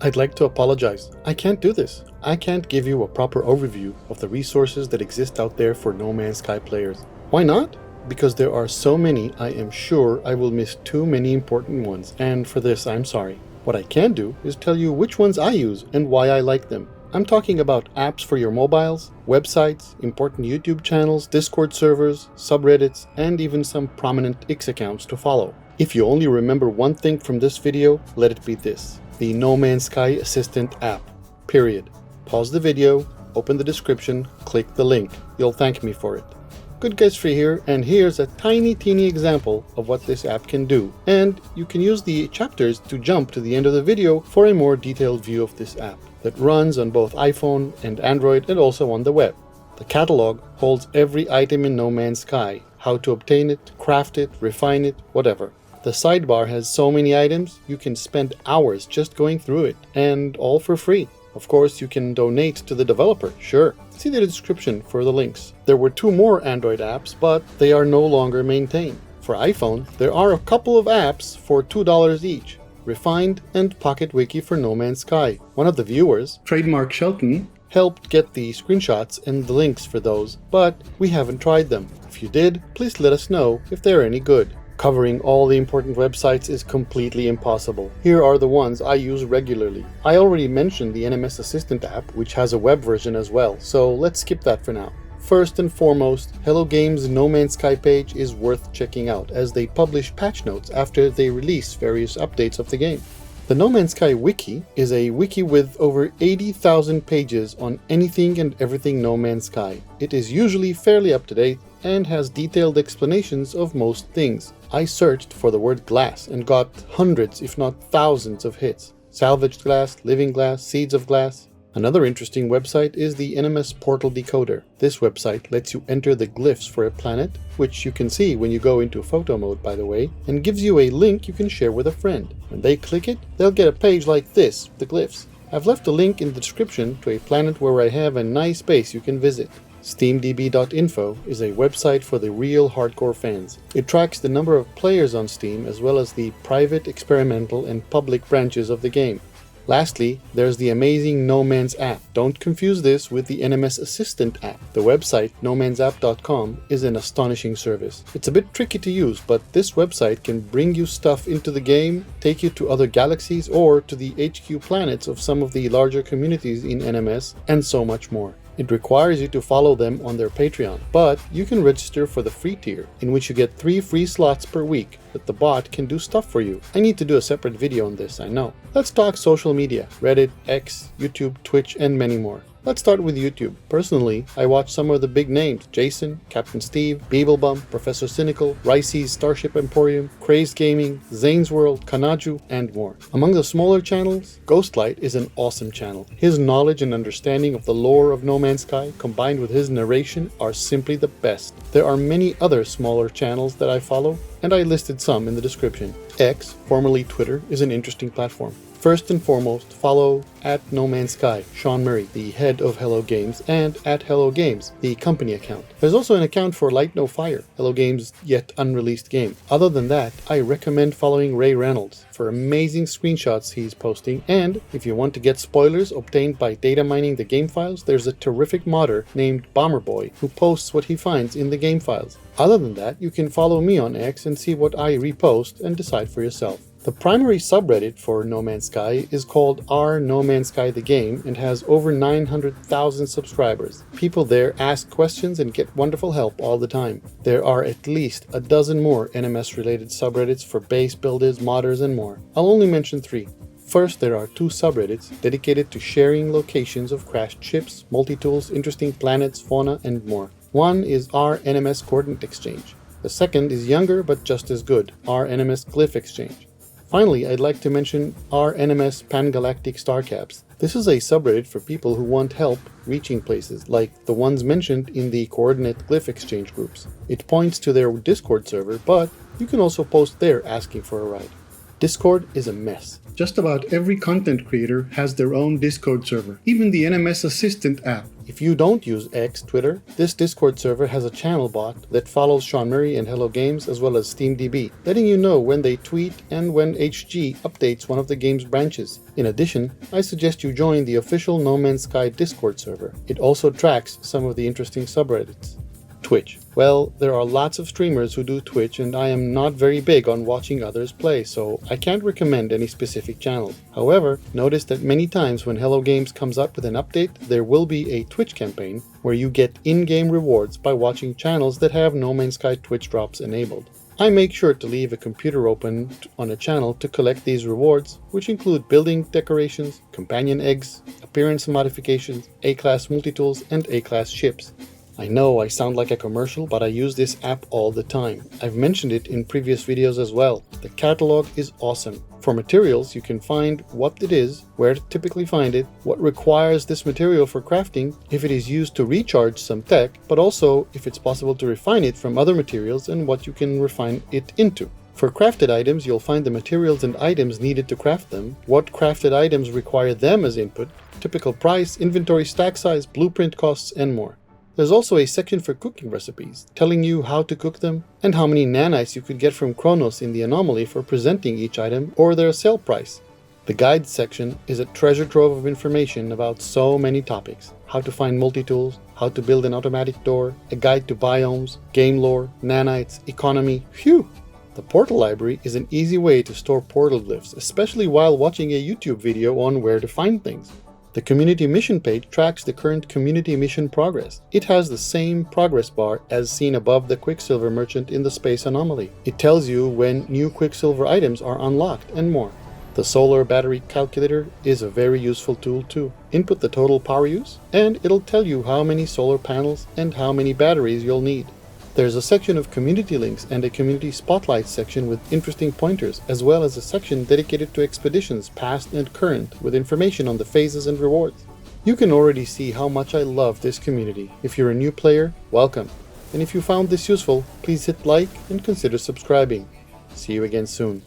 I'd like to apologize. I can't do this. I can't give you a proper overview of the resources that exist out there for No Man's Sky players. Why not? Because there are so many, I am sure I will miss too many important ones, and for this I'm sorry. What I can do is tell you which ones I use and why I like them. I'm talking about apps for your mobiles, websites, important YouTube channels, Discord servers, subreddits, and even some prominent X accounts to follow. If you only remember one thing from this video, let it be this: the No Man's Sky Assistant app. Period. Pause the video, open the description, click the link. You'll thank me for it. GoodGuysFree here, and here's a teeny example of what this app can do. And you can use the chapters to jump to the end of the video for a more detailed view of this app that runs on both iPhone and Android and also on the web. The catalog holds every item in No Man's Sky, how to obtain it, craft it, refine it, whatever. The sidebar has so many items, you can spend hours just going through it, and all for free. Of course, you can donate to the developer, sure. See the description for the links. There were 2 more Android apps, but they are no longer maintained. For iPhone, there are a couple of apps for $2 each: Refined and Pocket Wiki for No Man's Sky. One of the viewers, Trademark Shelton, helped get the screenshots and the links for those, but we haven't tried them. If you did, please let us know if they're any good. Covering all the important websites is completely impossible. Here are the ones I use regularly. I already mentioned the NMS Assistant app, which has a web version as well, so let's skip that for now. First and foremost, Hello Games' No Man's Sky page is worth checking out, as they publish patch notes after they release various updates of the game. The No Man's Sky Wiki is a wiki with over 80,000 pages on anything and everything No Man's Sky. It is usually fairly up to date and has detailed explanations of most things. I searched for the word glass and got hundreds, if not thousands, of hits. Salvaged glass, living glass, seeds of glass. Another interesting website is the NMS Portal Decoder. This website lets you enter the glyphs for a planet, which you can see when you go into photo mode, by the way, and gives you a link you can share with a friend. When they click it, they'll get a page like this, the glyphs. I've left a link in the description to a planet where I have a nice base you can visit. SteamDB.info is a website for the real hardcore fans. It tracks the number of players on Steam as well as the private, experimental, and public branches of the game. Lastly, there's the amazing No Man's app. Don't confuse this with the NMS Assistant app. The website, nomansapp.com, is an astonishing service. It's a bit tricky to use, but this website can bring you stuff into the game, take you to other galaxies or to the HQ planets of some of the larger communities in NMS, and so much more. It requires you to follow them on their Patreon, but you can register for the free tier, in which you get 3 free slots per week that the bot can do stuff for you. I need to do a separate video on this, I know. Let's talk social media: Reddit, X, YouTube, Twitch, and many more. Let's start with YouTube. Personally, I watch some of the big names: Jason, Captain Steve, Beeblebum, Professor Cynical, Ricey's Starship Emporium, Crazed Gaming, Zane's World, Kanaju, and more. Among the smaller channels, Ghostlight is an awesome channel. His knowledge and understanding of the lore of No Man's Sky, combined with his narration, are simply the best. There are many other smaller channels that I follow, and I listed some in the description. X, formerly Twitter, is an interesting platform. First and foremost, follow @NoManSky, Sean Murray, the head of Hello Games, and @HelloGames, the company account. There's also an account for Light No Fire, Hello Games' yet unreleased game. Other than that, I recommend following Ray Reynolds for amazing screenshots he's posting, and if you want to get spoilers obtained by data mining the game files, there's a terrific modder named Bomberboy who posts what he finds in the game files. Other than that, you can follow me on X and see what I repost and decide for yourself. The primary subreddit for No Man's Sky is called r No Man's Sky the Game and has over 900,000 subscribers. People there ask questions and get wonderful help all the time. There are at least a dozen more NMS related subreddits for base builders, modders, and more. I'll only mention 3. First, there are 2 subreddits dedicated to sharing locations of crashed ships, multi-tools, interesting planets, fauna, and more. One is r NMS Coordinate Exchange. The second is younger but just as good, r NMS Glyph Exchange. Finally, I'd like to mention r NMS Pangalactic Starcaps. This is a subreddit for people who want help reaching places, like the ones mentioned in the Coordinate Glyph Exchange groups. It points to their Discord server, but you can also post there asking for a ride. Discord is a mess. Just about every content creator has their own Discord server. Even the NMS Assistant app If you don't use X, Twitter, this Discord server has a channel bot that follows Sean Murray and Hello Games as well as SteamDB, letting you know when they tweet and when HG updates one of the game's branches. In addition, I suggest you join the official No Man's Sky Discord server. It also tracks some of the interesting subreddits. Twitch. Well, there are lots of streamers who do Twitch, and I am not very big on watching others play, so I can't recommend any specific channel. However, notice that many times when Hello Games comes up with an update, there will be a Twitch campaign where you get in-game rewards by watching channels that have No Man's Sky Twitch drops enabled. I make sure to leave a computer open on a channel to collect these rewards, which include building decorations, companion eggs, appearance modifications, A-class multitools, and A-class ships. I know I sound like a commercial, but I use this app all the time. I've mentioned it in previous videos as well. The catalog is awesome. For materials, you can find what it is, where to typically find it, what requires this material for crafting, if it is used to recharge some tech, but also if it's possible to refine it from other materials and what you can refine it into. For crafted items, you'll find the materials and items needed to craft them, what crafted items require them as input, typical price, inventory stack size, blueprint costs, and more. There's also a section for cooking recipes, telling you how to cook them and how many nanites you could get from Kronos in the anomaly for presenting each item or their sale price. The guides section is a treasure trove of information about so many topics. How to find multi-tools, how to build an automatic door, a guide to biomes, game lore, nanites, economy. Phew! The portal library is an easy way to store portal glyphs, especially while watching a YouTube video on where to find things. The community mission page tracks the current community mission progress. It has the same progress bar as seen above the Quicksilver merchant in the space anomaly. It tells you when new Quicksilver items are unlocked and more. The solar battery calculator is a very useful tool too. Input the total power use and it'll tell you how many solar panels and how many batteries you'll need. There's a section of community links and a community spotlight section with interesting pointers, as well as a section dedicated to expeditions past and current with information on the phases and rewards. You can already see how much I love this community. If you're a new player, welcome. And if you found this useful, please hit like and consider subscribing. See you again soon.